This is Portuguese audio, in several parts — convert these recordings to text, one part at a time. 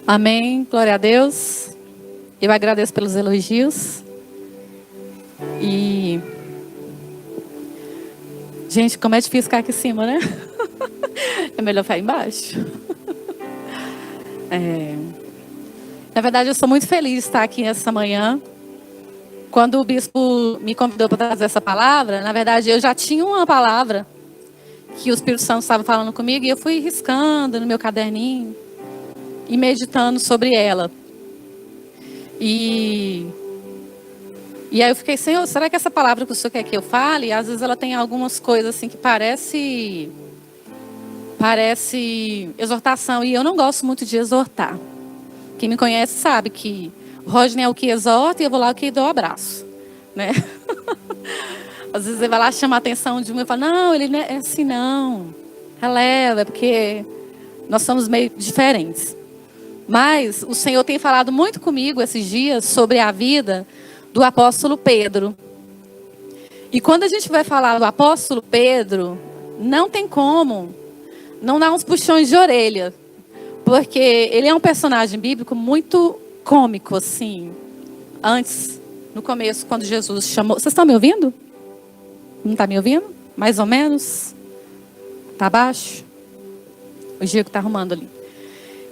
Amém, glória a Deus. Eu agradeço pelos elogios. E, gente, como é difícil ficar aqui em cima, né? É melhor ficar embaixo. Na verdade, eu sou muito feliz de estar aqui essa manhã. Quando o bispo me convidou para trazer essa palavra, na verdade, eu já tinha uma palavra que o Espírito Santo estava falando comigo e eu fui riscando no meu caderninho e meditando sobre ela. E aí eu fiquei, Senhor, será que essa palavra que o Senhor quer que eu fale, às vezes ela tem algumas coisas assim que parece exortação, e eu não gosto muito de exortar. Quem me conhece sabe que o Rodney é o que exorta e eu vou lá o que dou abraço, né? Às vezes ele vai lá chamar a atenção de um e fala, não, ele não é assim não, releva, é porque nós somos meio diferentes. Mas o Senhor tem falado muito comigo esses dias sobre a vida do apóstolo Pedro. E quando a gente vai falar do apóstolo Pedro, não tem como não dar uns puxões de orelha. Porque ele é um personagem bíblico muito cômico, assim. Antes, no começo, quando Jesus chamou... Vocês estão me ouvindo? Não está me ouvindo? Mais ou menos? Está baixo? O Diego está arrumando ali.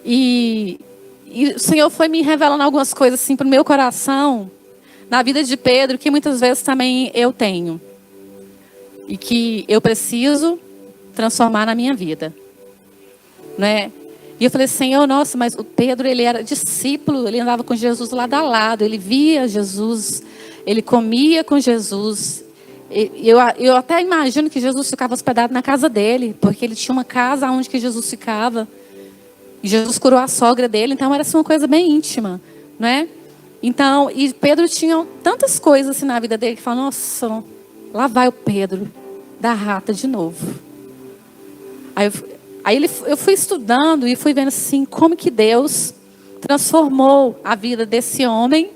E o Senhor foi me revelando algumas coisas assim para o meu coração, na vida de Pedro, que muitas vezes também eu tenho. E que eu preciso transformar na minha vida. Não é? E eu falei, Senhor, nossa, mas o Pedro, ele era discípulo, ele andava com Jesus lado a lado, ele via Jesus, ele comia com Jesus. Eu até imagino que Jesus ficava hospedado na casa dele, porque ele tinha uma casa onde que Jesus ficava. E Jesus curou a sogra dele, então era assim, uma coisa bem íntima, não é? Então, e Pedro tinha tantas coisas assim na vida dele, que fala, nossa, lá vai o Pedro, da rata de novo. Eu fui estudando e fui vendo assim, como que Deus transformou a vida desse homem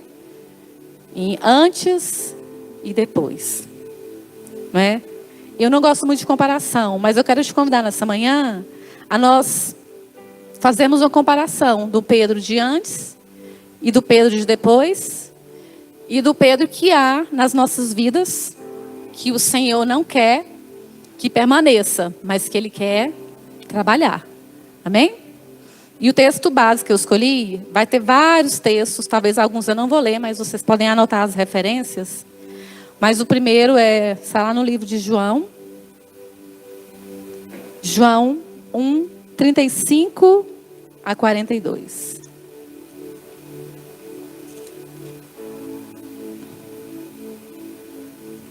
em antes e depois. Não é? Eu não gosto muito de comparação, mas eu quero te convidar nessa manhã a nós fazermos uma comparação do Pedro de antes e do Pedro de depois e do Pedro que há nas nossas vidas, que o Senhor não quer que permaneça, mas que Ele quer trabalhar. Amém? E o texto básico que eu escolhi, vai ter vários textos, talvez alguns eu não vou ler, mas vocês podem anotar as referências. Mas o primeiro está lá no livro de João. João 1, 35 a 42.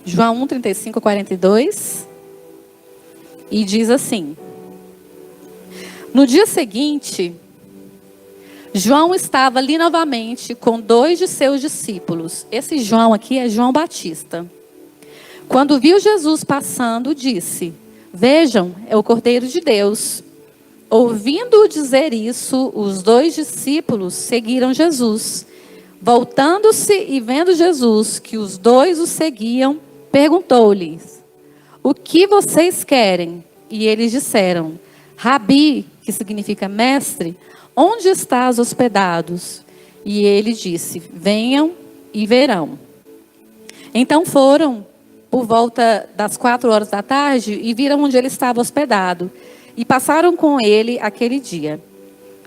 João 1, 35 a 42. E diz assim: no dia seguinte, João estava ali novamente com 2 de seus discípulos. Esse João aqui é João Batista. Quando viu Jesus passando, disse: vejam, é o Cordeiro de Deus. Ouvindo-o dizer isso, os 2 discípulos seguiram Jesus. Voltando-se e vendo Jesus, que os 2 o seguiam, perguntou-lhes: o que vocês querem? E eles disseram: Rabi, que significa mestre, onde estás hospedados? E ele disse: venham e verão. Então foram por volta das 4 horas da tarde e viram onde ele estava hospedado. E passaram com ele aquele dia.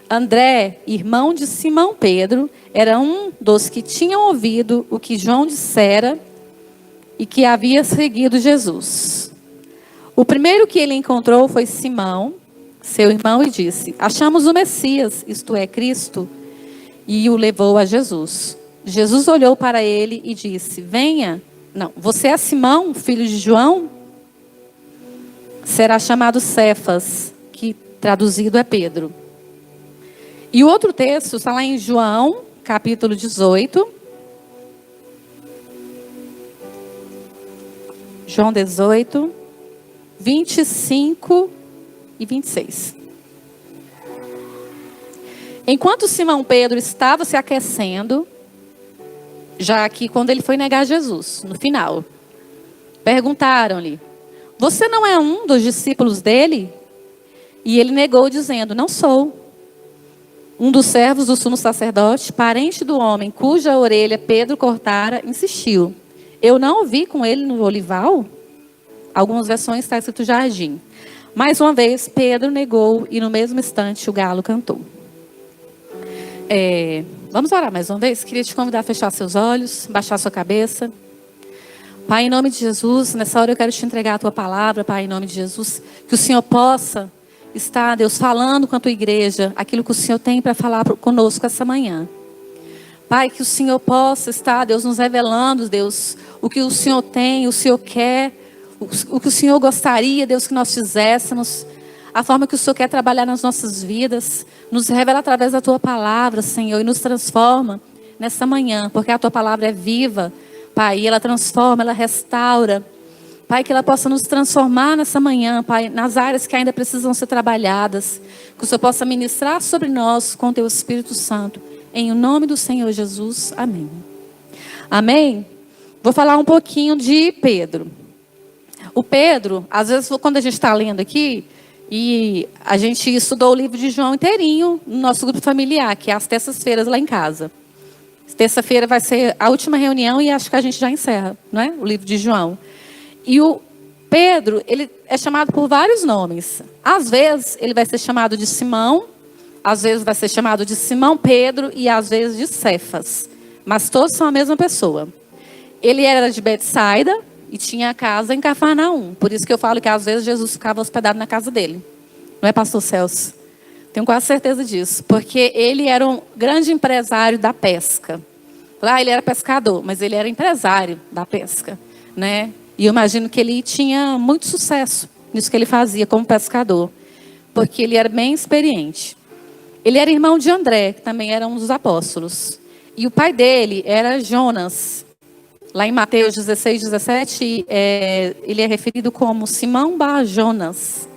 André, irmão de Simão Pedro, era um dos que tinham ouvido o que João dissera e que havia seguido Jesus. O primeiro que ele encontrou foi Simão, seu irmão, e disse: achamos o Messias, isto é, Cristo, e o levou a Jesus. Jesus olhou para ele e disse: venha. Não, você é Simão, filho de João? Será chamado Cefas, que traduzido é Pedro. E o outro texto está lá em João, capítulo 18. João 18, 25 e 26. Enquanto Simão Pedro estava se aquecendo, já que quando ele foi negar Jesus, no final, perguntaram-lhe: você não é um dos discípulos dele? E ele negou dizendo: não sou. Um dos servos do sumo sacerdote, parente do homem cuja orelha Pedro cortara, insistiu: eu não o vi com ele no olival? Algumas versões está escrito jardim. Mais uma vez, Pedro negou e no mesmo instante o galo cantou. Vamos orar mais uma vez? Queria te convidar a fechar seus olhos, baixar sua cabeça. Pai, em nome de Jesus, nessa hora eu quero te entregar a tua palavra, Pai, em nome de Jesus. Que o Senhor possa estar, Deus, falando com a tua igreja aquilo que o Senhor tem para falar conosco essa manhã. Pai, que o Senhor possa estar, Deus, nos revelando, Deus, o que o Senhor tem, o Senhor quer, o que o Senhor gostaria, Deus, que nós fizéssemos, a forma que o Senhor quer trabalhar nas nossas vidas. Nos revela através da tua palavra, Senhor, e nos transforma nessa manhã, porque a tua palavra é viva, Pai, e ela transforma, ela restaura. Pai, que ela possa nos transformar nessa manhã, Pai, nas áreas que ainda precisam ser trabalhadas. Que o Senhor possa ministrar sobre nós com o teu Espírito Santo. Em o nome do Senhor Jesus. Amém. Amém? Vou falar um pouquinho de Pedro. O Pedro, às vezes, quando a gente está lendo aqui, e a gente estudou o livro de João inteirinho no nosso grupo familiar, que é às terças-feiras lá em casa. Terça-feira vai ser a última reunião e acho que a gente já encerra, não é? O livro de João. E o Pedro, ele é chamado por vários nomes. Às vezes, ele vai ser chamado de Simão, às vezes vai ser chamado de Simão Pedro e às vezes de Cefas. Mas todos são a mesma pessoa. Ele era de Betsaida e tinha casa em Cafarnaum. Por isso que eu falo que às vezes Jesus ficava hospedado na casa dele. Não é, pastor Celso? Tenho quase certeza disso. Porque ele era um grande empresário da pesca. Lá ele era pescador, mas ele era empresário da pesca, né? E eu imagino que ele tinha muito sucesso nisso que ele fazia como pescador, porque ele era bem experiente. Ele era irmão de André, que também era um dos apóstolos. E o pai dele era Jonas. Lá em Mateus 16, 17, ele é referido como Simão Bar Jonas.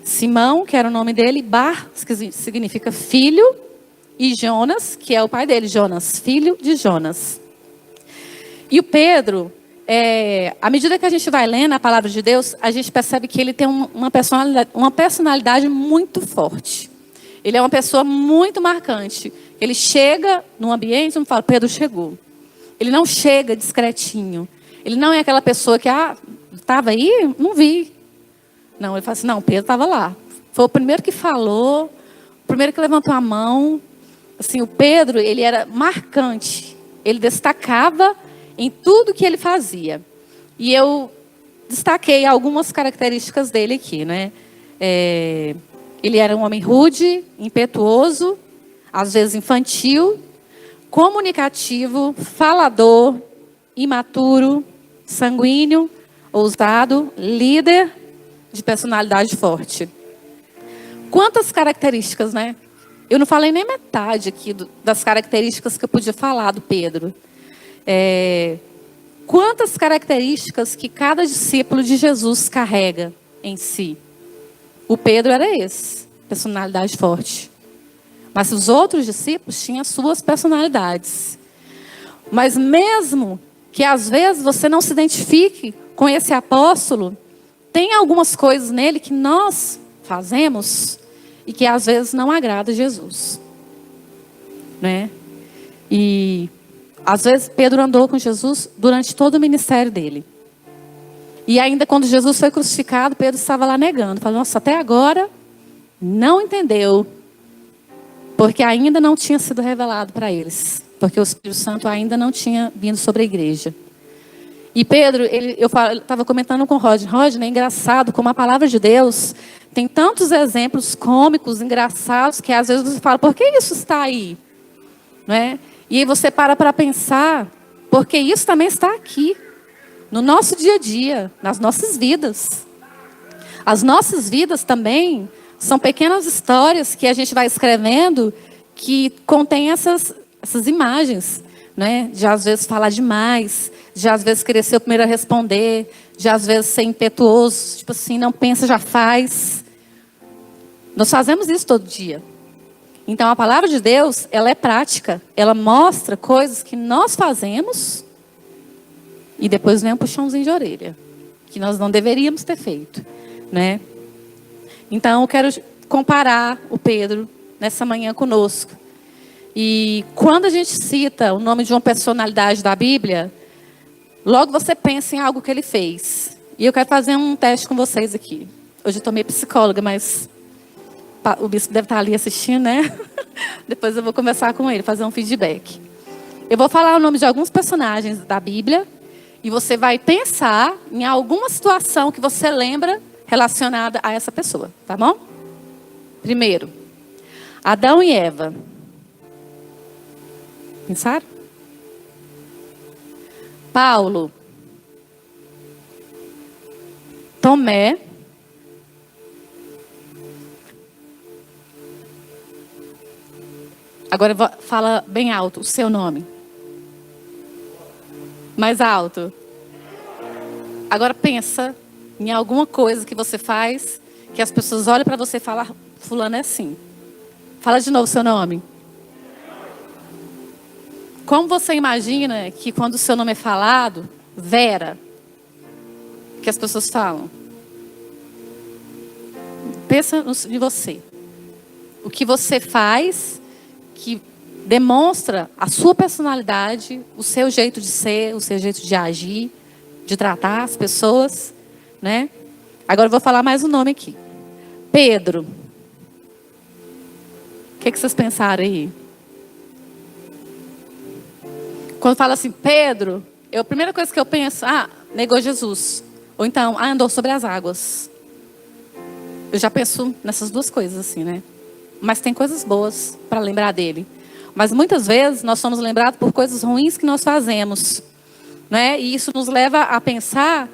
Simão, que era o nome dele, Bar, que significa filho, e Jonas, que é o pai dele, Jonas, filho de Jonas. E o Pedro... à medida que a gente vai lendo a palavra de Deus, a gente percebe que ele tem uma personalidade muito forte. Ele é uma pessoa muito marcante. Ele chega num ambiente e fala: Pedro chegou. Ele não chega discretinho. Ele não é aquela pessoa que, estava aí? Não vi. Não, ele fala assim: não, Pedro estava lá. Foi o primeiro que falou, o primeiro que levantou a mão. Assim, o Pedro, ele era marcante. Ele destacava em tudo que ele fazia. E eu destaquei algumas características dele aqui, né? Ele era um homem rude, impetuoso, às vezes infantil, comunicativo, falador, imaturo, sanguíneo, ousado, líder, de personalidade forte. Quantas características, né? Eu não falei nem metade aqui das características que eu podia falar do Pedro. Quantas características que cada discípulo de Jesus carrega em si. O Pedro era esse, personalidade forte. Mas os outros discípulos tinham suas personalidades. Mas mesmo que às vezes você não se identifique com esse apóstolo, tem algumas coisas nele que nós fazemos e que às vezes não agrada a Jesus, né? E às vezes Pedro andou com Jesus durante todo o ministério dele. E ainda quando Jesus foi crucificado, Pedro estava lá negando. Falou: nossa, até agora não entendeu. Porque ainda não tinha sido revelado para eles. Porque o Espírito Santo ainda não tinha vindo sobre a igreja. E Pedro, eu estava comentando com o Rodney, é engraçado como a palavra de Deus tem tantos exemplos cômicos, engraçados, que às vezes você fala: por que isso está aí? Não é? E aí você para pensar, porque isso também está aqui, no nosso dia a dia, nas nossas vidas. As nossas vidas também são pequenas histórias que a gente vai escrevendo, que contém essas imagens, né? De às vezes falar demais, de às vezes querer ser o primeiro a responder, de às vezes ser impetuoso, tipo assim, não pensa, já faz. Nós fazemos isso todo dia. Então a palavra de Deus, ela é prática, ela mostra coisas que nós fazemos e depois vem um puxãozinho de orelha, que nós não deveríamos ter feito, né? Então eu quero comparar o Pedro nessa manhã conosco. E quando a gente cita o nome de uma personalidade da Bíblia, logo você pensa em algo que ele fez. E eu quero fazer um teste com vocês aqui. Hoje eu tô meio psicóloga, mas o bispo deve estar ali assistindo, né? Depois eu vou conversar com ele, fazer um feedback. Eu vou falar o nome de alguns personagens da Bíblia e você vai pensar em alguma situação que você lembra relacionada a essa pessoa, tá bom? Primeiro, Adão e Eva. Pensaram? Paulo. Tomé. Agora fala bem alto o seu nome. Mais alto. Agora pensa em alguma coisa que você faz, que as pessoas olham para você e falam, fulano é assim. Fala de novo o seu nome. Como você imagina que quando o seu nome é falado, Vera, que as pessoas falam? Pensa em você. O que você faz que demonstra a sua personalidade, o seu jeito de ser, o seu jeito de agir, de tratar as pessoas, né? Agora eu vou falar mais um nome aqui. Pedro. O que vocês pensaram aí? Quando fala assim, Pedro, a primeira coisa que eu penso, negou Jesus. Ou então, andou sobre as águas. Eu já penso nessas duas coisas assim, né? Mas tem coisas boas para lembrar dele. Mas muitas vezes nós somos lembrados por coisas ruins que nós fazemos, né? E isso nos leva a pensar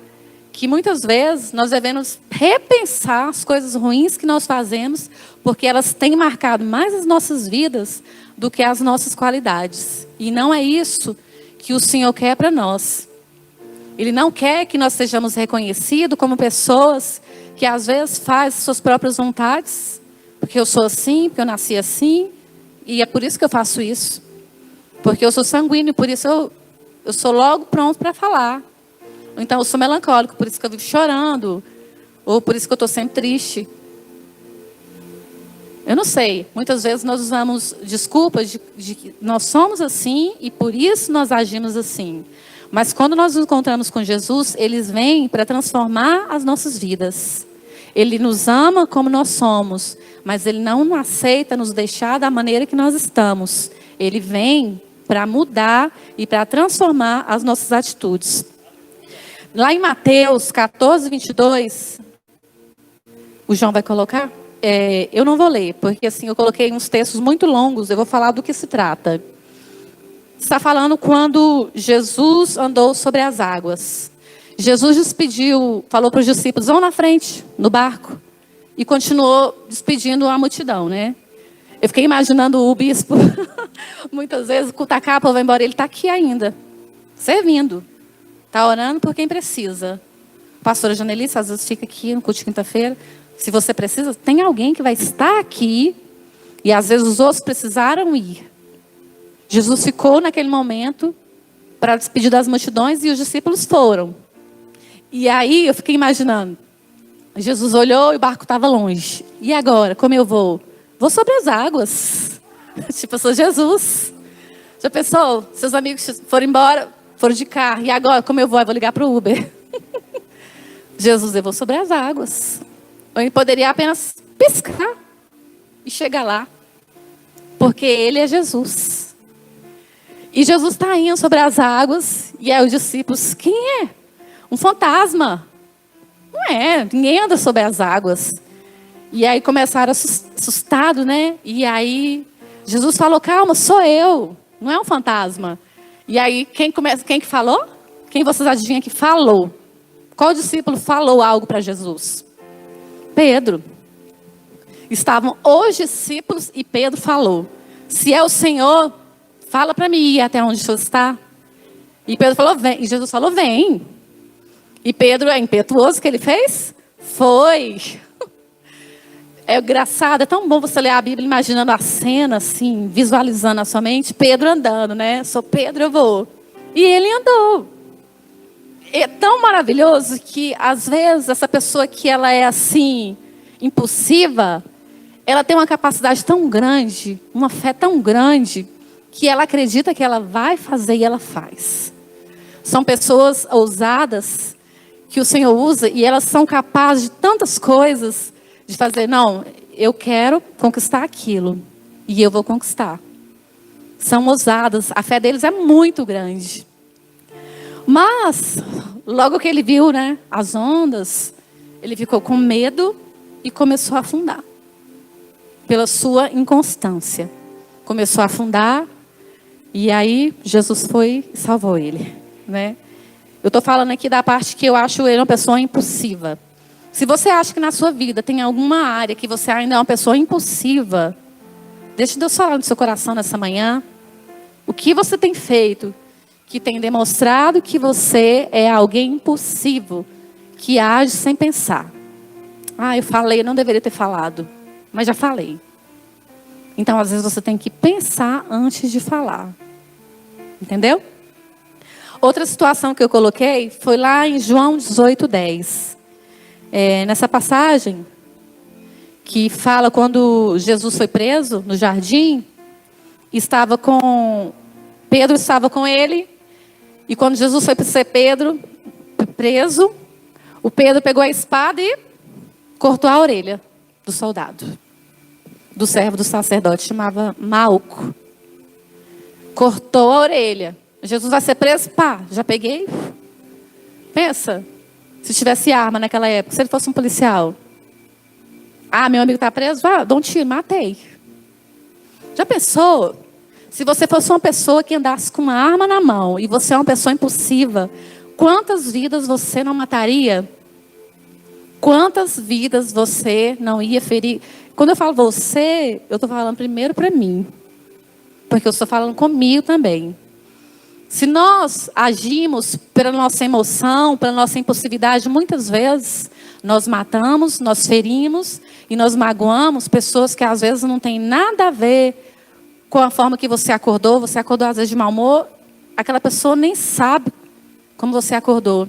que muitas vezes nós devemos repensar as coisas ruins que nós fazemos, porque elas têm marcado mais as nossas vidas do que as nossas qualidades. E não é isso que o Senhor quer para nós. Ele não quer que nós sejamos reconhecidos como pessoas que às vezes fazem suas próprias vontades, porque eu sou assim, porque eu nasci assim, e é por isso que eu faço isso. Porque eu sou sanguíneo, por isso eu sou logo pronto para falar. Ou então eu sou melancólico, por isso que eu vivo chorando. Ou por isso que eu estou sempre triste. Eu não sei. Muitas vezes nós usamos desculpas de que nós somos assim e por isso nós agimos assim. Mas quando nós nos encontramos com Jesus, Ele vem para transformar as nossas vidas. Ele nos ama como nós somos, mas Ele não aceita nos deixar da maneira que nós estamos. Ele vem para mudar e para transformar as nossas atitudes. Lá em Mateus 14, 22, o João vai colocar? Eu não vou ler, porque assim, eu coloquei uns textos muito longos, eu vou falar do que se trata. Está falando quando Jesus andou sobre as águas. Jesus despediu, falou para os discípulos, vão na frente, no barco. E continuou despedindo a multidão, né? Eu fiquei imaginando o bispo, muitas vezes, com o tacapa, vai embora, ele está aqui ainda, servindo. Está orando por quem precisa. A pastora Janelice, às vezes fica aqui no culto de quinta-feira. Se você precisa, tem alguém que vai estar aqui. E às vezes os outros precisaram ir. Jesus ficou naquele momento para despedir das multidões e os discípulos foram. E aí eu fiquei imaginando. Jesus olhou e o barco estava longe. E agora, como eu vou? Vou sobre as águas. Tipo, eu sou Jesus. Já pensou? Seus amigos foram embora, foram de carro. E agora, como eu vou? Eu vou ligar para o Uber. Jesus, eu vou sobre as águas. Ou ele poderia apenas piscar e chegar lá. Porque ele é Jesus. E Jesus está indo sobre as águas. E aí os discípulos, quem é? Um fantasma. Não é, ninguém anda sobre as águas. E aí começaram assustados, né? E aí Jesus falou, calma, sou eu. Não é um fantasma. E aí quem que falou? Quem vocês adivinham que falou? Qual discípulo falou algo para Jesus? Pedro. Estavam os discípulos e Pedro falou, se é o Senhor, fala para mim ir até onde o Senhor está. E Pedro falou, vem. E Jesus falou, vem. E Pedro, é impetuoso, o que ele fez? Foi. É engraçado, é tão bom você ler a Bíblia imaginando a cena assim, visualizando na sua mente, Pedro andando, né? Sou Pedro, eu vou. E ele andou. É tão maravilhoso que às vezes essa pessoa que ela é assim, impulsiva, ela tem uma capacidade tão grande, uma fé tão grande, que ela acredita que ela vai fazer e ela faz. São pessoas ousadas que o Senhor usa e elas são capazes de tantas coisas, de fazer, não, eu quero conquistar aquilo e eu vou conquistar. São ousadas, a fé deles é muito grande. Mas, logo que ele viu, né, as ondas, ele ficou com medo e começou a afundar. Pela sua inconstância. Começou a afundar e aí Jesus foi e salvou ele, né? Eu estou falando aqui da parte que eu acho ele uma pessoa impulsiva. Se você acha que na sua vida tem alguma área que você ainda é uma pessoa impulsiva, deixe Deus falar no seu coração nessa manhã. O que você tem feito que tem demonstrado que você é alguém impulsivo, que age sem pensar. Ah, eu falei, eu não deveria ter falado, mas já falei. Então, às vezes, você tem que pensar antes de falar. Entendeu? Outra situação que eu coloquei foi lá em João 18:10. Nessa passagem, que fala quando Jesus foi preso no jardim, Pedro estava com ele, e quando Jesus foi ser preso, o Pedro pegou a espada e cortou a orelha do soldado, do servo do sacerdote, chamava Malco. Cortou a orelha. Jesus vai ser preso? Pá, já peguei. Pensa, se tivesse arma naquela época, se ele fosse um policial. Ah, meu amigo está preso? Ah, dou um tiro, matei. Já pensou? Se você fosse uma pessoa que andasse com uma arma na mão e você é uma pessoa impulsiva, quantas vidas você não mataria? Quantas vidas você não ia ferir? Quando eu falo você, eu estou falando primeiro para mim. Porque eu estou falando comigo também. Se nós agimos pela nossa emoção, pela nossa impulsividade, muitas vezes nós matamos, nós ferimos e nós magoamos pessoas que às vezes não tem nada a ver com a forma que você acordou às vezes de mau humor, aquela pessoa nem sabe como você acordou.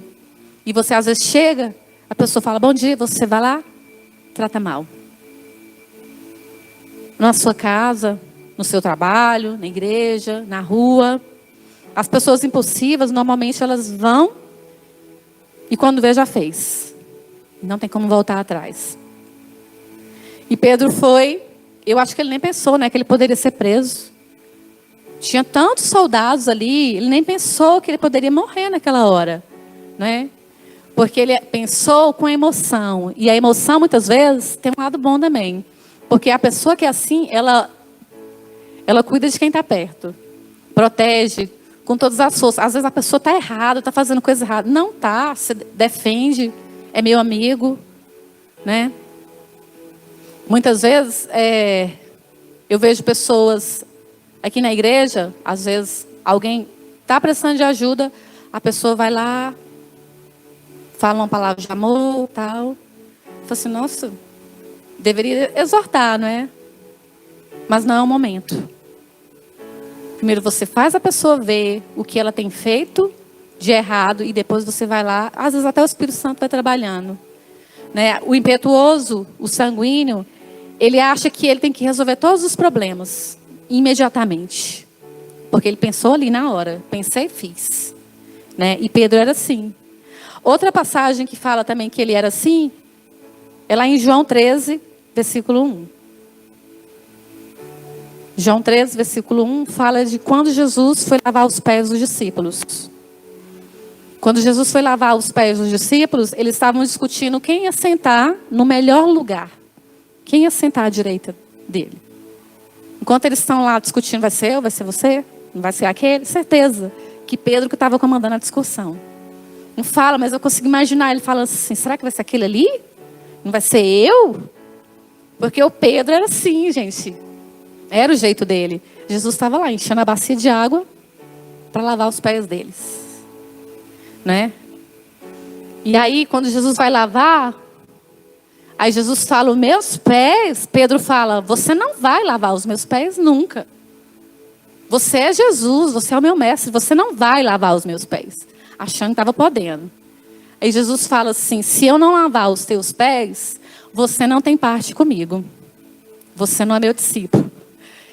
E você às vezes chega, a pessoa fala, bom dia, você vai lá, trata mal. Na sua casa, no seu trabalho, na igreja, na rua. As pessoas impulsivas, normalmente elas vão e quando vê já fez. Não tem como voltar atrás. E Pedro foi, eu acho que ele nem pensou, né, que ele poderia ser preso. Tinha tantos soldados ali, ele nem pensou que ele poderia morrer naquela hora, né? Porque ele pensou com a emoção. E a emoção, muitas vezes, tem um lado bom também. Porque a pessoa que é assim, ela cuida de quem está perto. Protege com todas as forças. Às vezes a pessoa está errada, está fazendo coisa errada. Não está, se defende, é meu amigo, né? Muitas vezes, eu vejo pessoas aqui na igreja, às vezes alguém está precisando de ajuda, a pessoa vai lá, fala uma palavra de amor, tal. Fala assim, nossa, deveria exortar, não é? Mas não é o momento. Primeiro você faz a pessoa ver o que ela tem feito de errado e depois você vai lá, às vezes até o Espírito Santo vai trabalhando, né? O impetuoso, o sanguíneo, ele acha que ele tem que resolver todos os problemas imediatamente. Porque ele pensou ali na hora, pensei e fiz, né? E Pedro era assim. Outra passagem que fala também que ele era assim, é lá em João 13, versículo 1. João 13, versículo 1, fala de quando Jesus foi lavar os pés dos discípulos. Quando Jesus foi lavar os pés dos discípulos, eles estavam discutindo quem ia sentar no melhor lugar. Quem ia sentar à direita dele. Enquanto eles estão lá discutindo, vai ser eu, vai ser você? Não vai ser aquele? Certeza que Pedro que estava comandando a discussão. Não fala, mas eu consigo imaginar ele falando assim, será que vai ser aquele ali? Não vai ser eu? Porque o Pedro era assim, gente. Era o jeito dele. Jesus estava lá enchendo a bacia de água para lavar os pés deles, né? E aí quando Jesus vai lavar, aí Jesus fala, os meus pés. Pedro fala, você não vai lavar os meus pés nunca. Você é Jesus, você é o meu mestre, você não vai lavar os meus pés. Achando que estava podendo. Aí Jesus fala assim, se eu não lavar os teus pés, você não tem parte comigo. você não é meu discípulo.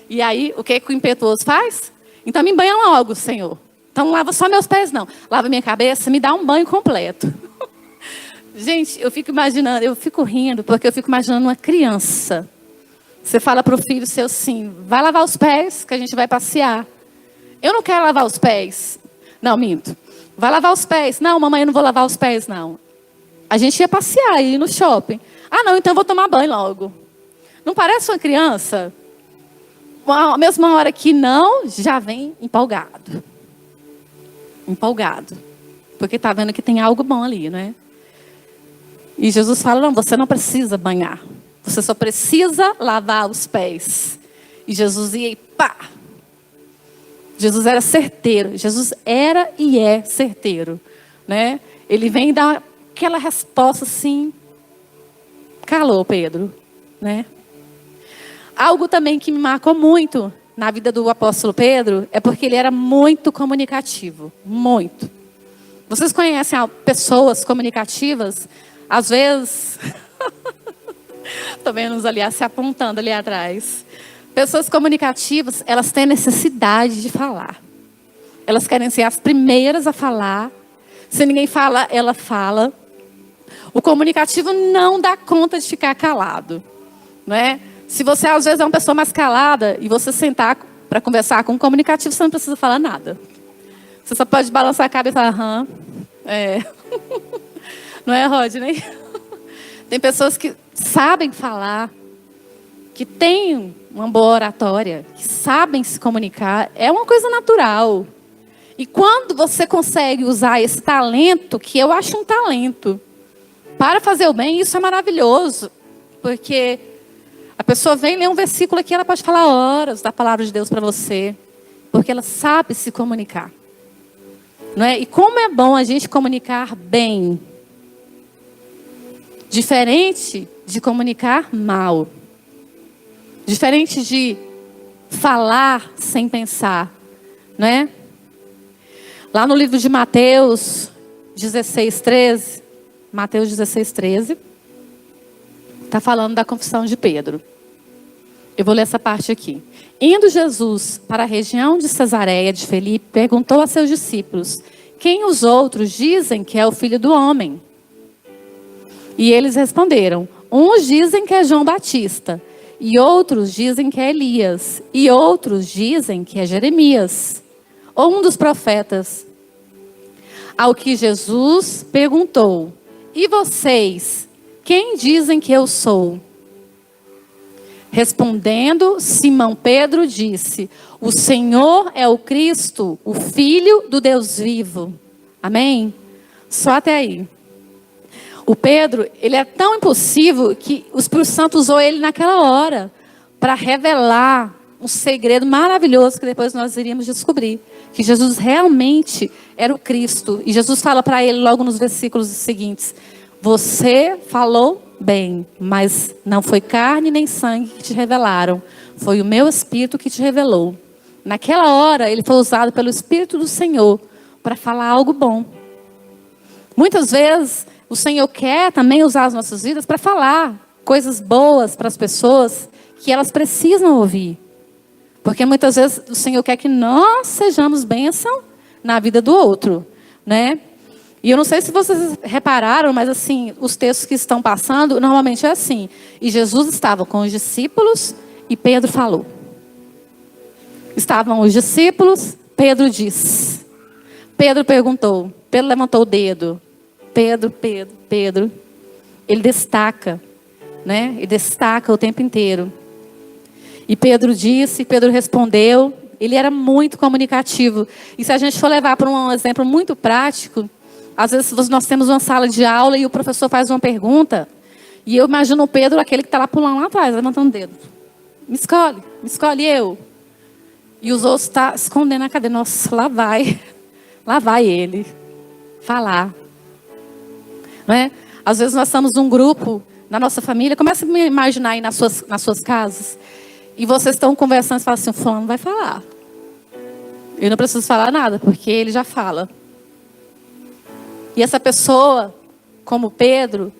E aí, o que o impetuoso faz? Então me banha logo, Senhor. Então não lava só meus pés, não. Lava minha cabeça, me dá um banho completo. Gente, eu fico imaginando, eu fico rindo, porque eu fico imaginando uma criança. Você fala para o filho seu assim, vai lavar os pés, que a gente vai passear. Eu não quero lavar os pés. Não, minto. Vai lavar os pés. Não, mamãe, eu não vou lavar os pés, não. A gente ia passear, ir no shopping. Ah, não, então eu vou tomar banho logo. Não parece uma criança? A mesma hora que não, já vem empolgado. Empolgado. Porque está vendo que tem algo bom ali, não é? E Jesus fala, não, você não precisa banhar. Você só precisa lavar os pés. E Jesus ia e pá. Jesus era certeiro. Jesus era e é certeiro, né? Ele vem e dá aquela resposta assim. Calou, Pedro, né? Algo também que me marcou muito na vida do apóstolo Pedro é porque ele era muito comunicativo. Muito. Vocês conhecem pessoas comunicativas? Às vezes... Estou vendo os ali se apontando ali atrás. Pessoas comunicativas, elas têm necessidade de falar. Elas querem ser as primeiras a falar. Se ninguém fala, ela fala. O comunicativo não dá conta de ficar calado, não é? Se você às vezes é uma pessoa mais calada e você sentar para conversar com um comunicativo, você não precisa falar nada. Você só pode balançar a cabeça e falar, aham, é. Não é, Rodney? Tem pessoas que sabem falar, que têm uma boa oratória, que sabem se comunicar, é uma coisa natural. E quando você consegue usar esse talento, que eu acho um talento, para fazer o bem, isso é maravilhoso. Porque a pessoa vem ler um versículo aqui, ela pode falar horas da palavra de Deus para você, porque ela sabe se comunicar. Não é? E como é bom a gente comunicar bem. Diferente de comunicar mal. Diferente de falar sem pensar, não é? Lá no livro de Mateus 16:13, Mateus 16:13, está falando da confissão de Pedro. Eu vou ler essa parte aqui. Indo Jesus para a região de Cesareia de Filipe, perguntou a seus discípulos, quem os outros dizem que é o Filho do Homem? E eles responderam, uns dizem que é João Batista, e outros dizem que é Elias, e outros dizem que é Jeremias, ou um dos profetas. Ao que Jesus perguntou, e vocês, quem dizem que eu sou? Respondendo, Simão Pedro disse, o Senhor é o Cristo, o Filho do Deus vivo. Amém? Só até aí. O Pedro, ele é tão impulsivo que o Espírito Santo usou ele naquela hora para revelar um segredo maravilhoso que depois nós iríamos descobrir. Que Jesus realmente era o Cristo. E Jesus fala para ele logo nos versículos seguintes, você falou bem, mas não foi carne nem sangue que te revelaram. Foi o meu Espírito que te revelou. Naquela hora, ele foi usado pelo Espírito do Senhor para falar algo bom. Muitas vezes, o Senhor quer também usar as nossas vidas para falar coisas boas para as pessoas que elas precisam ouvir. Porque muitas vezes o Senhor quer que nós sejamos bênção na vida do outro, né? E eu não sei se vocês repararam, mas assim, os textos que estão passando, normalmente é assim. E Jesus estava com os discípulos e Pedro falou. Estavam os discípulos, Pedro disse. Pedro perguntou, Pedro levantou o dedo. Pedro. Ele destaca, né? Ele destaca o tempo inteiro. E Pedro disse, Pedro respondeu. Ele era muito comunicativo. E se a gente for levar para um exemplo muito prático, às vezes nós temos uma sala de aula e o professor faz uma pergunta. E eu imagino o Pedro, aquele que está lá pulando lá atrás, levantando o dedo. Me escolhe eu. E os outros estão escondendo a cadeira. Nossa, lá vai ele falar. Não é? Às vezes nós estamos num grupo, na nossa família, começa a me imaginar aí nas suas casas, e vocês estão conversando e falam assim, o fulano vai falar. Eu não preciso falar nada, porque ele já fala. E essa pessoa, como Pedro,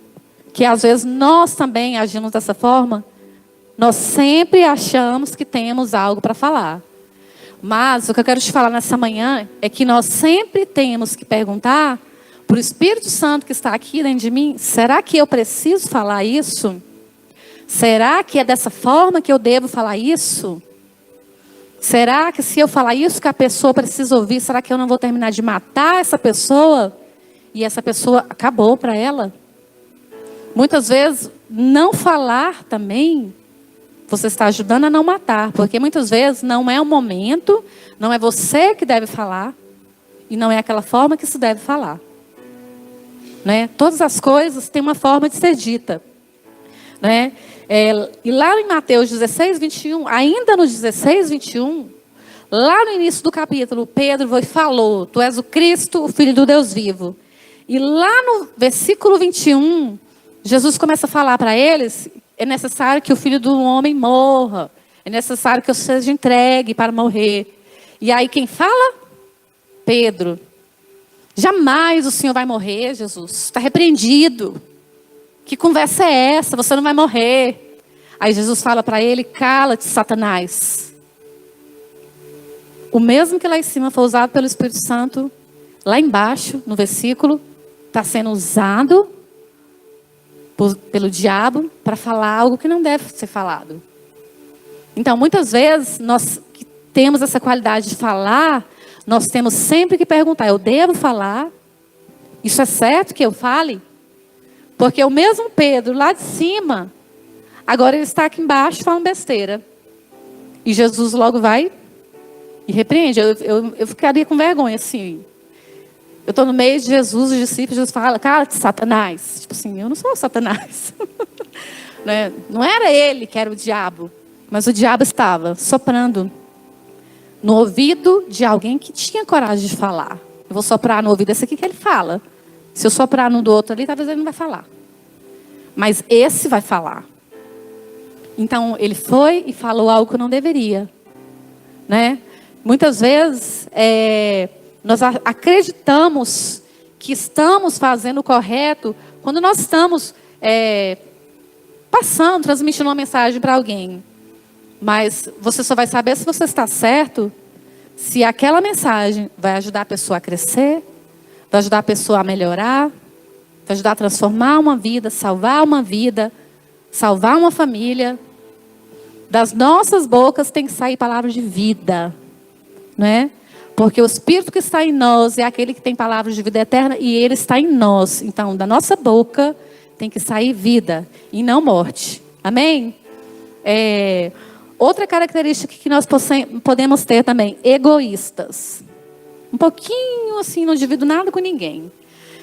que às vezes nós também agimos dessa forma, Nós sempre achamos que temos algo para falar. Mas o que eu quero te falar nessa manhã é que nós sempre temos que perguntar para o Espírito Santo que está aqui dentro de mim: será que eu preciso falar isso? Será que é dessa forma que eu devo falar isso? Será que se eu falar isso que a pessoa precisa ouvir, será que eu não vou terminar de matar essa pessoa? E essa pessoa acabou para ela? Muitas vezes, não falar também, você está ajudando a não matar. Porque muitas vezes não é o momento, não é você que deve falar. E não é aquela forma que se deve falar. Né? Todas as coisas têm uma forma de ser dita. Né? E lá em Mateus 16, 21, ainda no 16, 21, lá no início do capítulo, Pedro foi e falou: tu és o Cristo, o Filho do Deus vivo. E lá no versículo 21, Jesus começa a falar para eles: é necessário que o Filho do Homem morra. É necessário que eu seja entregue para morrer. E aí quem fala? Pedro. Jamais o Senhor vai morrer, Jesus. Está repreendido. Que conversa é essa? Você não vai morrer. Aí Jesus fala para ele: cala-te, Satanás. O mesmo que lá em cima foi usado pelo Espírito Santo, lá embaixo, no versículo, está sendo usado pelo diabo para falar algo que não deve ser falado. Então, muitas vezes, nós que temos essa qualidade de falar, nós temos sempre que perguntar: eu devo falar? Isso é certo que eu fale? Porque o mesmo Pedro, lá de cima, agora ele está aqui embaixo falando besteira. E Jesus logo vai e repreende. Eu ficaria com vergonha, assim. Eu estou no meio de Jesus, os discípulos, Jesus fala: cala-te, Satanás. Tipo assim, eu não sou o Satanás. Né? Não era ele que era o diabo. Mas o diabo estava soprando no ouvido de alguém que tinha coragem de falar. Eu vou soprar no ouvido desse aqui que ele fala. Se eu soprar no do outro ali, talvez ele não vai falar. Mas esse vai falar. Então, ele foi e falou algo que não deveria. Né? Muitas vezes, nós acreditamos que estamos fazendo o correto quando nós estamos passando, transmitindo uma mensagem para alguém. Mas você só vai saber se você está certo se aquela mensagem vai ajudar a pessoa a crescer, vai ajudar a pessoa a melhorar, vai ajudar a transformar uma vida, salvar uma família. Das nossas bocas tem que sair palavras de vida, né? Porque o Espírito que está em nós é aquele que tem palavras de vida eterna e ele está em nós. Então, da nossa boca tem que sair vida e não morte. Amém? Outra característica que nós podemos ter também: egoístas. Um pouquinho assim, não divido nada com ninguém.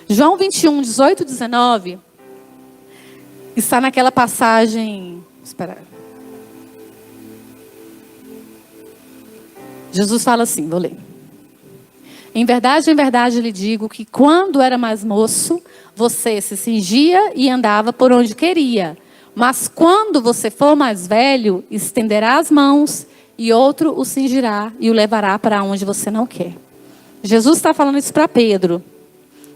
João 21, 18, 19, está naquela passagem. Espera. Jesus fala assim, vou ler. Em verdade lhe digo que quando era mais moço, você se cingia e andava por onde queria. Mas quando você for mais velho, estenderá as mãos e outro o cingirá e o levará para onde você não quer. Jesus está falando isso para Pedro.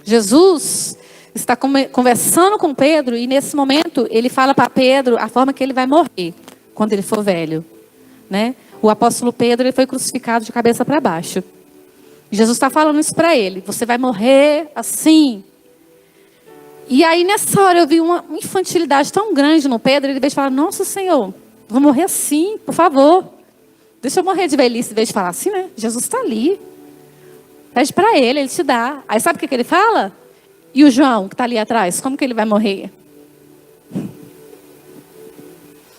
Jesus está conversando com Pedro e nesse momento ele fala para Pedro a forma que ele vai morrer quando ele for velho. Né? O apóstolo Pedro ele foi crucificado de cabeça para baixo. Jesus está falando isso para ele. Você vai morrer assim. E aí nessa hora eu vi uma infantilidade tão grande no Pedro. Ele veio falar: nossa Senhor, vou morrer assim, por favor. Deixa eu morrer de velhice. Em vez de falar assim, né? Jesus está ali. Pede para ele te dá. Aí sabe o que ele fala? E o João, que está ali atrás, como que ele vai morrer?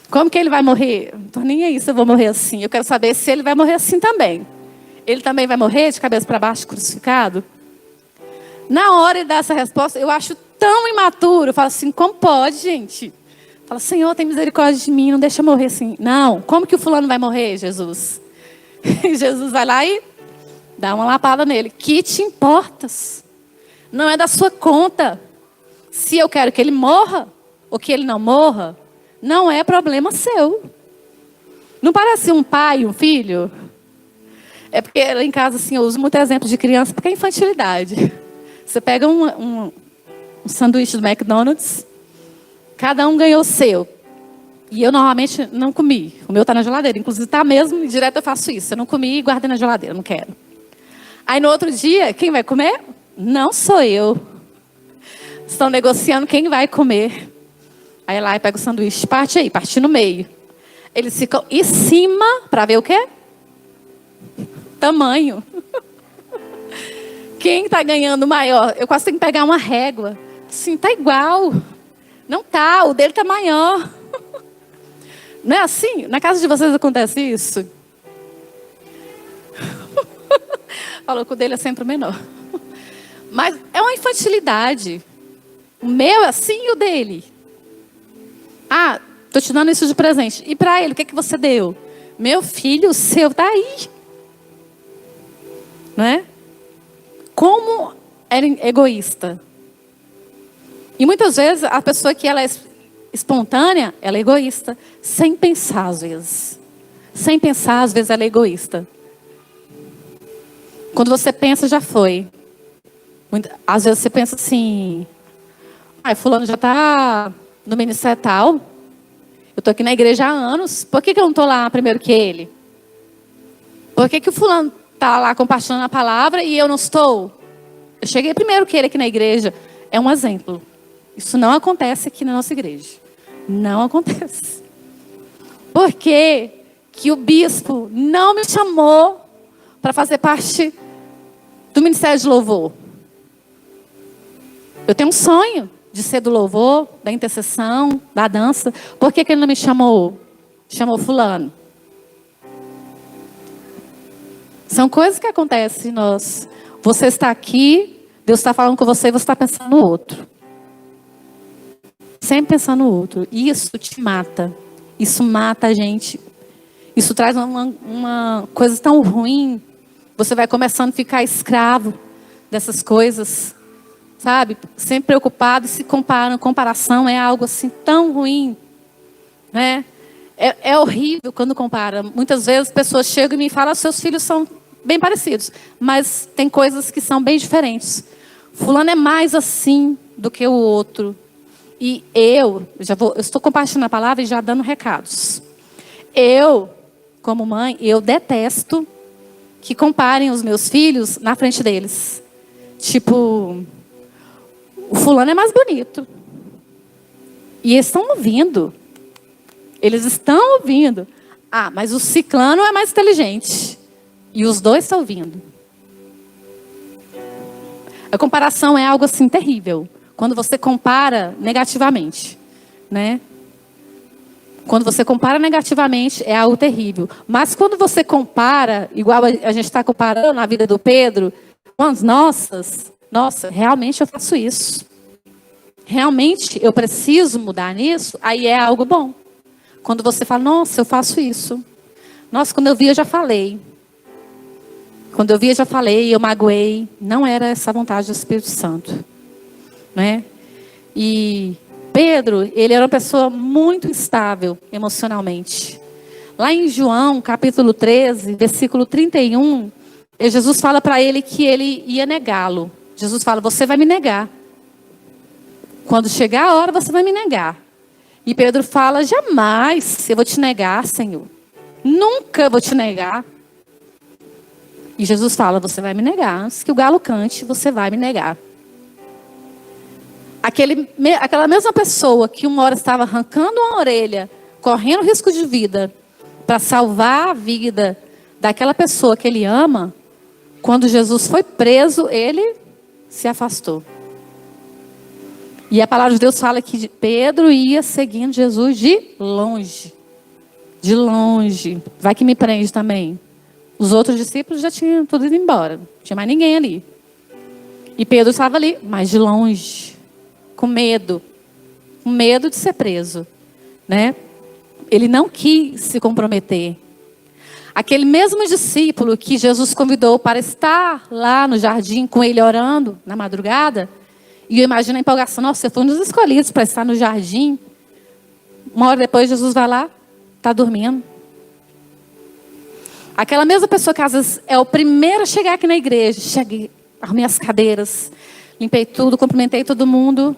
Como que ele vai morrer? Não estou nem aí se eu vou morrer assim. Eu quero saber se ele vai morrer assim também. Ele também vai morrer de cabeça para baixo, crucificado? Na hora ele dá essa resposta, eu acho tão imaturo. Eu falo assim: como pode, gente? Fala: Senhor, tem misericórdia de mim, não deixa eu morrer assim. Não, como que o fulano vai morrer, Jesus? E Jesus vai lá e dá uma lapada nele. Que te importas? Não é da sua conta. Se eu quero que ele morra, ou que ele não morra, não é problema seu. Não parece um pai e um filho? É porque lá em casa, assim, eu uso muito exemplo de criança, porque é infantilidade. Você pega um sanduíche do McDonald's, cada um ganhou o seu. E eu normalmente não comi. O meu está na geladeira. Inclusive está mesmo, e direto eu faço isso. Eu não comi e guardei na geladeira, não quero. Aí no outro dia, quem vai comer? Não sou eu. Estão negociando quem vai comer. Aí lá eu pego o sanduíche, parte aí, parte no meio. Eles ficam em cima para ver o quê? Tamanho. Quem está ganhando maior? Eu quase tenho que pegar uma régua. Sim, tá igual. Não tá, o dele tá maior. Não é assim? Na casa de vocês acontece isso? Falou que o dele é sempre o menor. Mas é uma infantilidade. O meu é assim e o dele. Ah, tô te dando isso de presente. E para ele, o que é que você deu? Meu filho, o seu tá aí. Não é? Como era egoísta. E muitas vezes a pessoa que ela é espontânea, ela é egoísta. Sem pensar às vezes. Sem pensar, às vezes ela é egoísta. Quando você pensa, já foi. Às vezes você pensa assim... fulano já está no ministério tal. Eu estou aqui na igreja há anos. Por que eu não estou lá primeiro que ele? Por que o fulano está lá compartilhando a palavra e eu não estou? Eu cheguei primeiro que ele aqui na igreja. É um exemplo. Isso não acontece aqui na nossa igreja. Não acontece. Por que o bispo não me chamou para fazer parte do ministério de louvor? Eu tenho um sonho de ser do louvor, da intercessão, da dança. Por que ele não me chamou? Chamou fulano. São coisas que acontecem em nós. Você está aqui, Deus está falando com você e você está pensando no outro. Sempre pensando no outro. E isso te mata. Isso mata a gente. Isso traz uma coisa tão ruim. Você vai começando a ficar escravo dessas coisas. Sabe? Sempre preocupado e se comparando. Comparação é algo assim tão ruim. Né? É horrível quando compara. Muitas vezes pessoas chegam e me falam: seus filhos são bem parecidos. Mas tem coisas que são bem diferentes. Fulano é mais assim do que o outro. E eu estou compartilhando a palavra e já dando recados. Eu, como mãe, eu detesto que comparem os meus filhos na frente deles. Tipo, o fulano é mais bonito. E eles estão ouvindo. Eles estão ouvindo. Ah, mas o ciclano é mais inteligente. E os dois estão ouvindo. A comparação é algo assim terrível. Quando você compara negativamente, né? Quando você compara negativamente, é algo terrível. Mas quando você compara, igual a gente está comparando a vida do Pedro, nossa, realmente eu faço isso. Realmente eu preciso mudar nisso, aí é algo bom. Quando você fala: nossa, eu faço isso. Nossa, quando eu vi, eu já falei. Quando eu vi, eu já falei, eu magoei. Não era essa a vontade do Espírito Santo. Né? E Pedro, ele era uma pessoa muito instável emocionalmente. Lá em João, capítulo 13, versículo 31, Jesus fala para ele que ele ia negá-lo. Jesus fala: você vai me negar. Quando chegar a hora, você vai me negar. E Pedro fala: jamais eu vou te negar, Senhor. Nunca vou te negar. E Jesus fala: você vai me negar. Antes que o galo cante, você vai me negar. Aquela mesma pessoa que uma hora estava arrancando uma orelha, correndo risco de vida, para salvar a vida daquela pessoa que ele ama, quando Jesus foi preso, ele se afastou. E a palavra de Deus fala que Pedro ia seguindo Jesus de longe. De longe. Vai que me prende também. Os outros discípulos já tinham tudo ido embora. Não tinha mais ninguém ali. E Pedro estava ali, mas de longe. Com medo de ser preso, né? Ele não quis se comprometer. Aquele mesmo discípulo que Jesus convidou para estar lá no jardim com ele orando na madrugada, e eu imagino a empolgação: nossa, eu fui um dos escolhidos para estar no jardim. Uma hora depois Jesus vai lá, está dormindo. Aquela mesma pessoa que às vezes é o primeiro a chegar aqui na igreja, cheguei, arrumei as cadeiras, limpei tudo, cumprimentei todo mundo.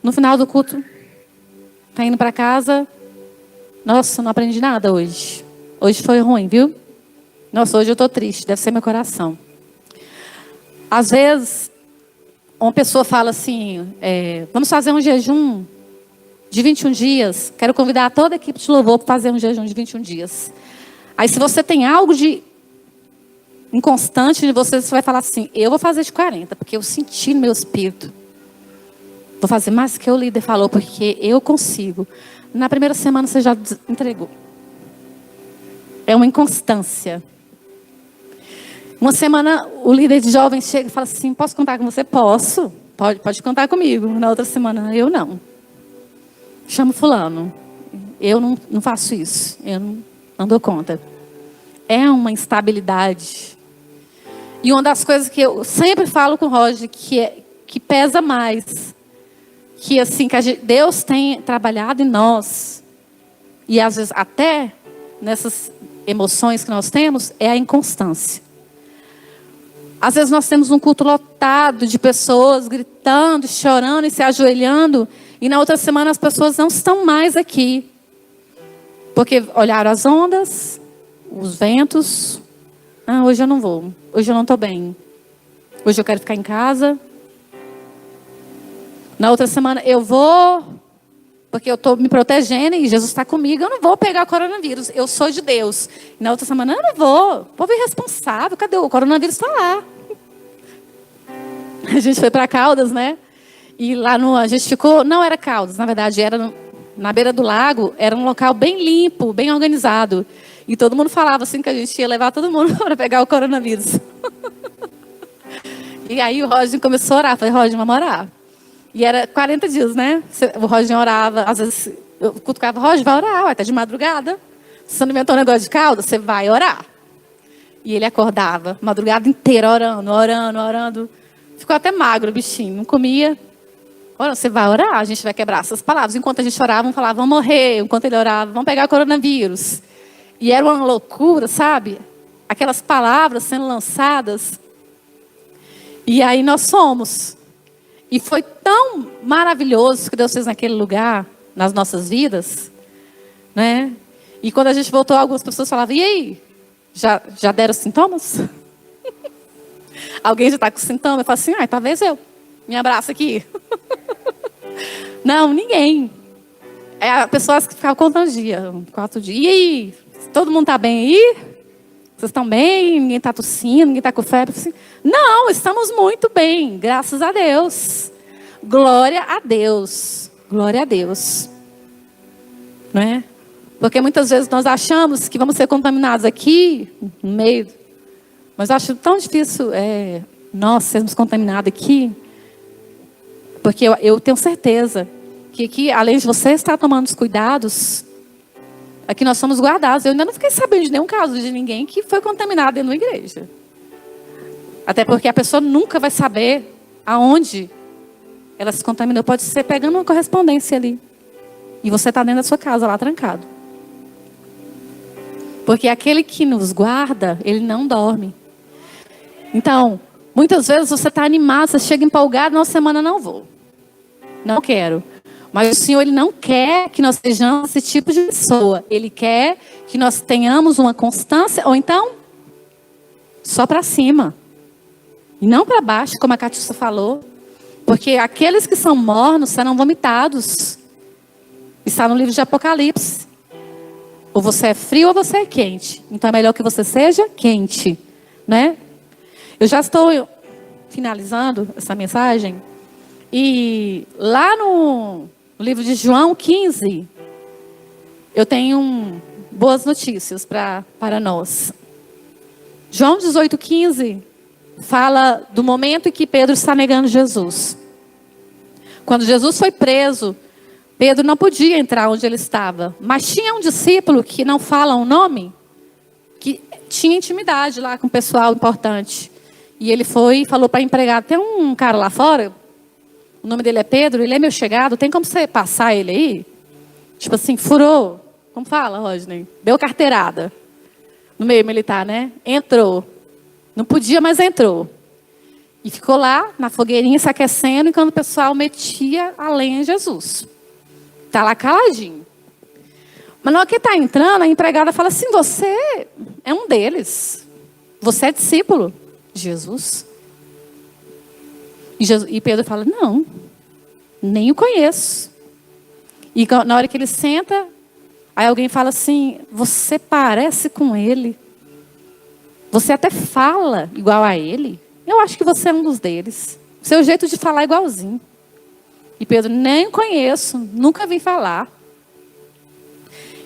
No final do culto, está indo para casa, Nossa, não aprendi nada hoje. Hoje foi ruim, viu? Nossa, hoje eu estou triste, deve ser meu coração. Às vezes, uma pessoa fala assim, vamos fazer um jejum de 21 dias. Quero convidar toda a equipe de louvor para fazer um jejum de 21 dias. Aí, se você tem algo de inconstante em você, você vai falar assim, eu vou fazer de 40, porque eu senti no meu espírito. Vou fazer mais do que o líder falou, porque eu consigo. Na primeira semana você já entregou. É uma inconstância. Uma semana o líder de jovens chega e fala assim, posso contar com você? Posso. Pode contar comigo. Na outra semana, eu não. Chamo fulano. Eu não faço isso. Eu não dou conta. É uma instabilidade. E uma das coisas que eu sempre falo com o Roger, que pesa mais, que assim, Deus tem trabalhado em nós, e às vezes até nessas emoções que nós temos, é a inconstância. Às vezes nós temos um culto lotado de pessoas gritando, chorando e se ajoelhando, e na outra semana as pessoas não estão mais aqui, porque olharam as ondas, os ventos. Hoje eu não vou, hoje eu não estou bem, hoje eu quero ficar em casa. Na outra semana eu vou, porque eu estou me protegendo e Jesus está comigo, eu não vou pegar o coronavírus, eu sou de Deus. E na outra semana eu não vou, povo irresponsável, cadê o coronavírus? Está lá. A gente foi para Caldas, né? E lá a gente ficou, não era Caldas, na verdade era na beira do lago, era um local bem limpo, bem organizado. E todo mundo falava assim que a gente ia levar todo mundo para pegar o coronavírus. E aí o Roger começou a orar, falei, Roger, vamos orar. E era 40 dias, né? O Roger orava, às vezes eu cutucava, Roger, vai orar, até de madrugada. Se você não inventou um negócio de calda, você vai orar. E ele acordava, madrugada inteira, orando. Ficou até magro o bichinho, não comia. Ora, você vai orar, a gente vai quebrar essas palavras. Enquanto a gente orava, vamos falar, vamos morrer. Enquanto ele orava, vamos pegar o coronavírus. E era uma loucura, sabe? Aquelas palavras sendo lançadas. E aí nós fomos. E foi tão maravilhoso o que Deus fez naquele lugar, nas nossas vidas, né? E quando a gente voltou, algumas pessoas falavam, e aí? Já deram sintomas? Alguém já está com sintoma? Eu falo assim, talvez eu. Me abraça aqui. Não, ninguém. Pessoas que ficavam contando dia, 4 dias. E aí? Todo mundo está bem aí? Vocês estão bem? Ninguém está tossindo? Ninguém está com febre? Assim, não, estamos muito bem, graças a Deus. Glória a Deus. Glória a Deus. Não é? Porque muitas vezes nós achamos que vamos ser contaminados aqui, no meio. Mas eu acho tão difícil nós sermos contaminados aqui. Porque eu tenho certeza que aqui, além de você estar tomando os cuidados, aqui nós somos guardados. Eu ainda não fiquei sabendo de nenhum caso de ninguém que foi contaminado dentro da igreja. Até porque a pessoa nunca vai saber aonde ela se contaminou. Pode ser pegando uma correspondência ali. E você está dentro da sua casa, lá trancado. Porque aquele que nos guarda, ele não dorme. Então, muitas vezes você está animado, você chega empolgado, na semana não vou. Não quero. Mas o Senhor, Ele não quer que nós sejamos esse tipo de pessoa. Ele quer que nós tenhamos uma constância, ou então, só para cima. E não para baixo, como a Catiúcia falou. Porque aqueles que são mornos serão vomitados. Está no livro de Apocalipse. Ou você é frio ou você é quente. Então é melhor que você seja quente. Né? Eu já estou finalizando essa mensagem. E lá no livro de João 15, eu tenho boas notícias para nós. João 18:15 fala do momento em que Pedro está negando Jesus. Quando Jesus foi preso, Pedro não podia entrar onde ele estava. Mas tinha um discípulo que não fala o nome, que tinha intimidade lá com o pessoal importante. E ele foi e falou para a empregada, tem um cara lá fora, o nome dele é Pedro, ele é meu chegado, tem como você passar ele aí? Tipo assim, furou. Como fala, Rodney? Deu carteirada. No meio militar, né? Entrou. Não podia, mas entrou. E ficou lá, na fogueirinha, se aquecendo, enquanto o pessoal metia a lenha em Jesus. Está lá caladinho. Mas na hora que está entrando, a empregada fala assim, você é um deles. Você é discípulo de Jesus. E Pedro fala, não, nem o conheço. E na hora que ele senta, aí alguém fala assim, você parece com ele. Você até fala igual a ele. Eu acho que você é um dos deles. Seu jeito de falar é igualzinho. E Pedro, nem conheço, nunca vi falar.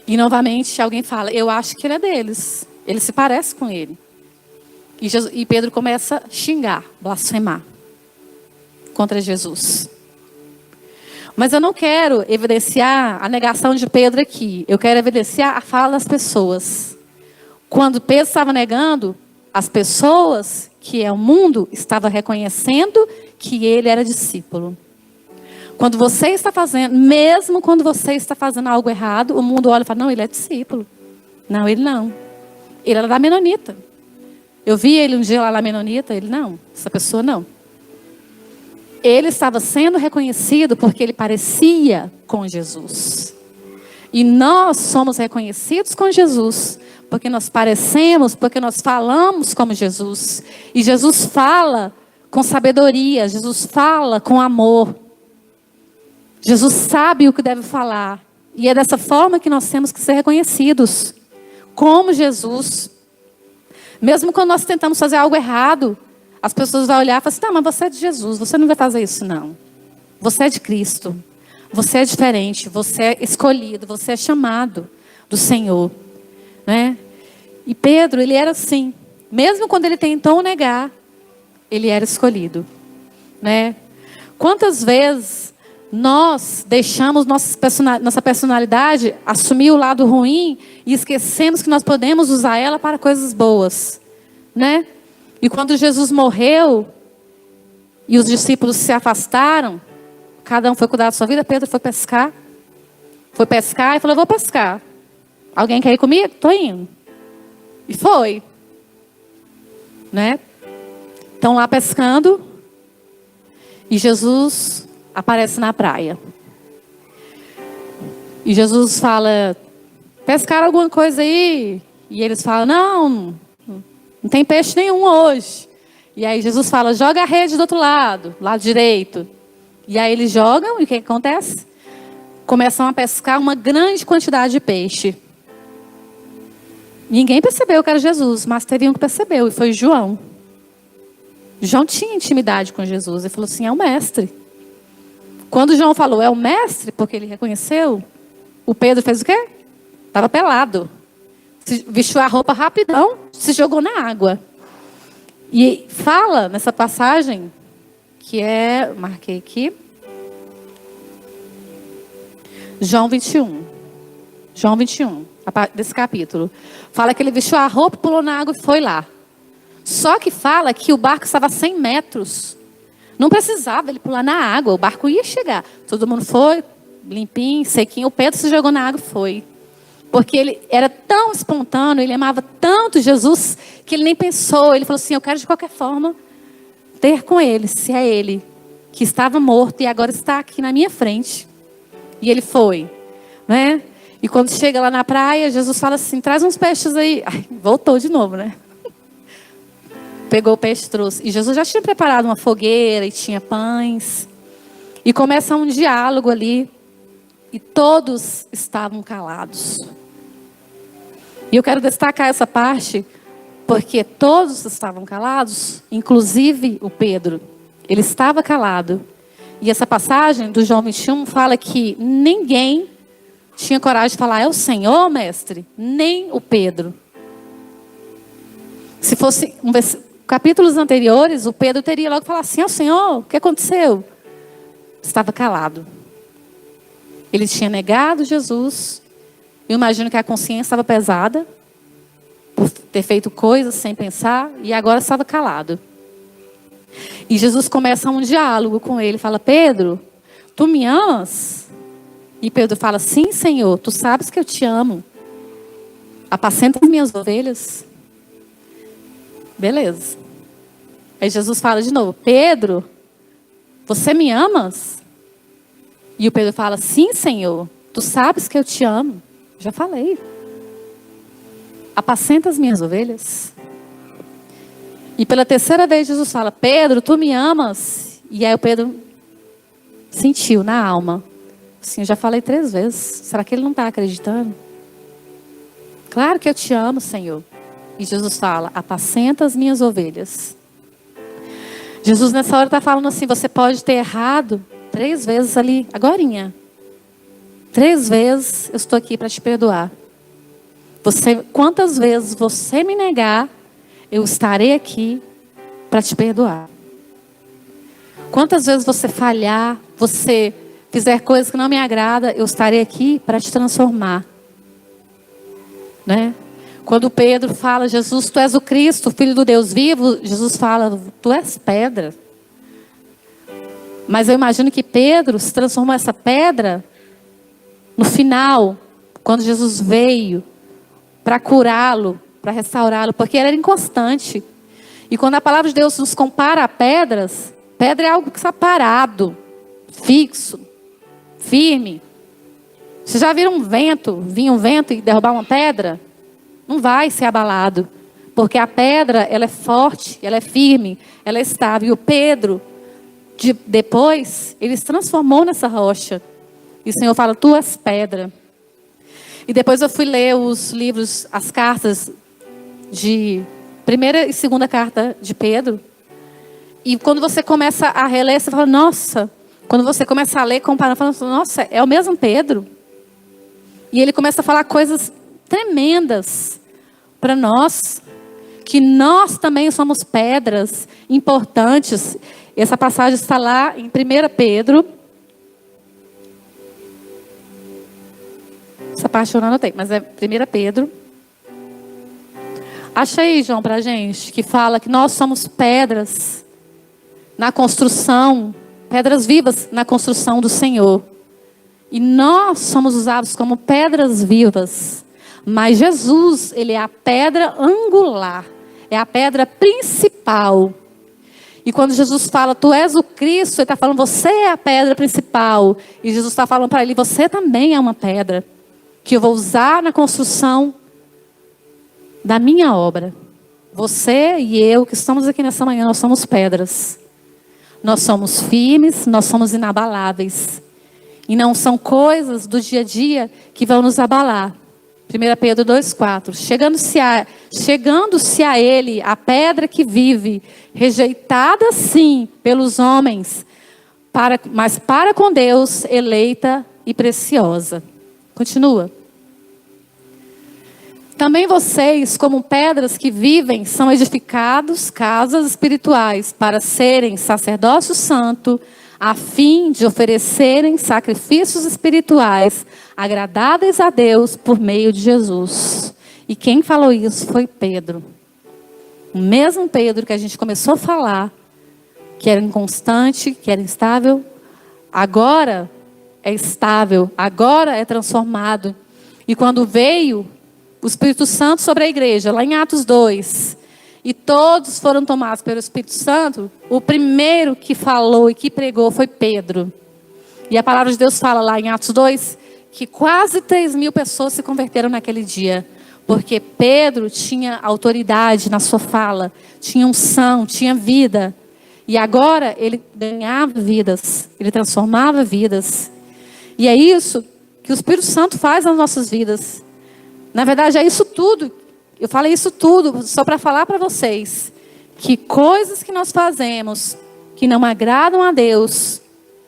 E novamente alguém fala, eu acho que ele é deles. Ele se parece com ele. E Pedro começa a xingar, blasfemar contra Jesus. Mas eu não quero evidenciar a negação de Pedro aqui. Eu quero evidenciar a fala das pessoas. Quando Pedro estava negando, as pessoas, que é o mundo, estavam reconhecendo que ele era discípulo. Quando você está fazendo, mesmo quando você está fazendo algo errado, o mundo olha e fala, não, ele é discípulo. Não, ele não. Ele era da Menonita. Eu vi ele um dia lá na Menonita, ele não, essa pessoa não. Ele estava sendo reconhecido porque ele parecia com Jesus. E nós somos reconhecidos com Jesus porque nós parecemos, porque nós falamos como Jesus. E Jesus fala com sabedoria, Jesus fala com amor. Jesus sabe o que deve falar. E é dessa forma que nós temos que ser reconhecidos. Como Jesus. Mesmo quando nós tentamos fazer algo errado, as pessoas vão olhar e falar assim, tá, mas você é de Jesus, você não vai fazer isso não. Você é de Cristo. Você é diferente, você é escolhido, você é chamado do Senhor. Né? E Pedro, ele era assim. Mesmo quando ele tentou negar, ele era escolhido. Né? Quantas vezes nós deixamos nossa personalidade assumir o lado ruim e esquecemos que nós podemos usar ela para coisas boas. Né? E quando Jesus morreu e os discípulos se afastaram, cada um foi cuidar da sua vida, Pedro foi pescar. Foi pescar e falou, eu vou pescar. Alguém quer ir comigo? Estou indo. E foi. Né? Estão lá pescando e Jesus aparece na praia. E Jesus fala, pescaram alguma coisa aí? E eles falam, não tem peixe nenhum hoje. E aí Jesus fala, joga a rede do outro lado direito. E aí eles jogam e o que acontece? Começam a pescar uma grande quantidade de peixe. Ninguém percebeu que era Jesus, mas teve um que percebeu, e foi João. João tinha intimidade com Jesus, ele falou assim, é o mestre. Quando João falou, é o mestre, porque ele reconheceu, o Pedro fez o quê? Estava pelado. Vestiu a roupa rapidão, se jogou na água. E fala nessa passagem, que marquei aqui, João 21. João 21, desse capítulo. Fala que ele vestiu a roupa, pulou na água e foi lá. Só que fala que o barco estava a 100 metros. Não precisava ele pular na água, o barco ia chegar. Todo mundo foi, limpinho, sequinho. O Pedro se jogou na água e foi. Porque ele era tão espontâneo, ele amava tanto Jesus, que ele nem pensou. Ele falou assim, eu quero de qualquer forma ter com ele, se é ele, que estava morto e agora está aqui na minha frente. E ele foi. Né? E quando chega lá na praia, Jesus fala assim, traz uns peixes aí. Ai, voltou de novo, né? Pegou o peixe e trouxe. E Jesus já tinha preparado uma fogueira e tinha pães. E começa um diálogo ali. E todos estavam calados. E eu quero destacar essa parte, porque todos estavam calados, inclusive o Pedro. Ele estava calado. E essa passagem do João 21 fala que ninguém tinha coragem de falar, é o Senhor, mestre? Nem o Pedro. Se fosse capítulos anteriores, o Pedro teria logo falado assim, é o Senhor? O que aconteceu? Estava calado. Ele tinha negado Jesus. Eu imagino que a consciência estava pesada, por ter feito coisas sem pensar, e agora estava calado. E Jesus começa um diálogo com ele, fala, Pedro, tu me amas? E Pedro fala, sim, Senhor, tu sabes que eu te amo. Apacenta as minhas ovelhas. Beleza. Aí Jesus fala de novo, Pedro, você me amas? E o Pedro fala, sim, Senhor, tu sabes que eu te amo. Já falei. Apacenta as minhas ovelhas. E pela terceira vez Jesus fala, Pedro, tu me amas? E aí o Pedro sentiu na alma. Assim, eu já falei 3 vezes. Será que ele não está acreditando? Claro que eu te amo, Senhor. E Jesus fala, apacenta as minhas ovelhas. Jesus nessa hora está falando assim, você pode ter errado 3 vezes ali, agorinha. 3 vezes eu estou aqui para te perdoar. Quantas vezes você me negar, eu estarei aqui para te perdoar. Quantas vezes você falhar, você fizer coisas que não me agrada, eu estarei aqui para te transformar. Né? Quando Pedro fala, Jesus, tu és o Cristo, Filho do Deus vivo, Jesus fala, tu és pedra. Mas eu imagino que Pedro se transformou essa pedra no final, quando Jesus veio para curá-lo, para restaurá-lo, porque ele era inconstante. E quando a palavra de Deus nos compara a pedras, pedra é algo que está parado, fixo, firme. Vocês já viram vir um vento e derrubar uma pedra? Não vai ser abalado, porque a pedra, ela é forte, ela é firme, ela é estável. E o Pedro, depois, ele se transformou nessa rocha. E o Senhor fala, tu és pedra. E depois eu fui ler os livros, as cartas de primeira e segunda carta de Pedro. E quando você começa a reler, você fala, nossa. Quando você começa a ler, comparando, falando, nossa, é o mesmo Pedro. E ele começa a falar coisas tremendas para nós. Que nós também somos pedras importantes. Essa passagem está lá em 1 Pedro. Essa parte eu não anotei, mas é 1 Pedro. Acha aí, João, pra gente, que fala que nós somos pedras na construção, pedras vivas na construção do Senhor. E nós somos usados como pedras vivas. Mas Jesus, ele é a pedra angular, é a pedra principal. E quando Jesus fala, tu és o Cristo, ele está falando, você é a pedra principal. E Jesus está falando para ele, você também é uma pedra que eu vou usar na construção da minha obra. Você e eu que estamos aqui nessa manhã, nós somos pedras. Nós somos firmes, nós somos inabaláveis. E não são coisas do dia a dia que vão nos abalar. 1 Pedro 2,4. Chegando-se a ele, a pedra que vive, rejeitada sim pelos homens, mas para com Deus, eleita e preciosa. Continua. Também vocês, como pedras que vivem, são edificados casas espirituais para serem sacerdócio santo, a fim de oferecerem sacrifícios espirituais agradáveis a Deus por meio de Jesus. E quem falou isso foi Pedro. O mesmo Pedro que a gente começou a falar, que era inconstante, que era instável, agora é estável, agora é transformado. E quando veio o Espírito Santo sobre a igreja, lá em Atos 2, e todos foram tomados pelo Espírito Santo, o primeiro que falou e que pregou foi Pedro. E a palavra de Deus fala lá em Atos 2, que quase 3.000 pessoas se converteram naquele dia. Porque Pedro tinha autoridade na sua fala, tinha unção, tinha vida. E agora ele ganhava vidas, ele transformava vidas. E é isso que o Espírito Santo faz nas nossas vidas. Na verdade, é isso tudo. Eu falei isso tudo só para falar para vocês que coisas que nós fazemos que não agradam a Deus,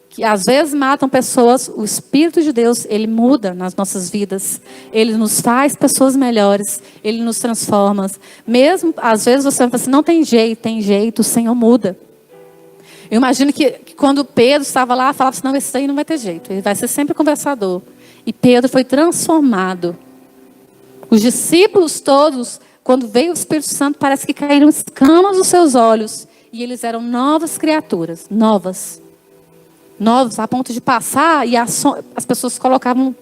que às vezes matam pessoas, o Espírito de Deus, ele muda nas nossas vidas. Ele nos faz pessoas melhores, ele nos transforma. Mesmo, às vezes você fala assim, não tem jeito, o Senhor muda. Eu imagino que quando Pedro estava lá, falava assim, não, esse aí não vai ter jeito, ele vai ser sempre conversador. E Pedro foi transformado. Os discípulos todos, quando veio o Espírito Santo, parece que caíram escamas dos seus olhos. E eles eram novas criaturas, novos, a ponto de passar e as pessoas colocavam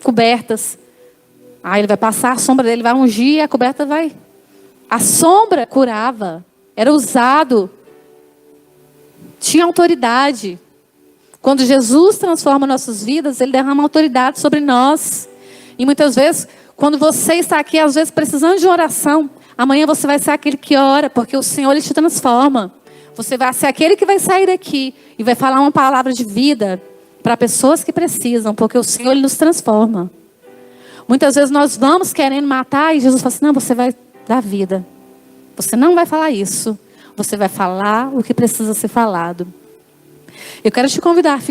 cobertas. Aí ele vai passar, a sombra dele vai ungir, a coberta vai. A sombra curava, era usado, tinha autoridade. Quando Jesus transforma nossas vidas, ele derrama autoridade sobre nós. E muitas vezes, quando você está aqui, às vezes precisando de oração, amanhã você vai ser aquele que ora, porque o Senhor Ele te transforma. Você vai ser aquele que vai sair daqui e vai falar uma palavra de vida para pessoas que precisam, porque o Senhor Ele nos transforma. Muitas vezes nós vamos querendo matar e Jesus fala assim, não, você vai dar vida. Você não vai falar isso. Você vai falar o que precisa ser falado. Eu quero te convidar a ficar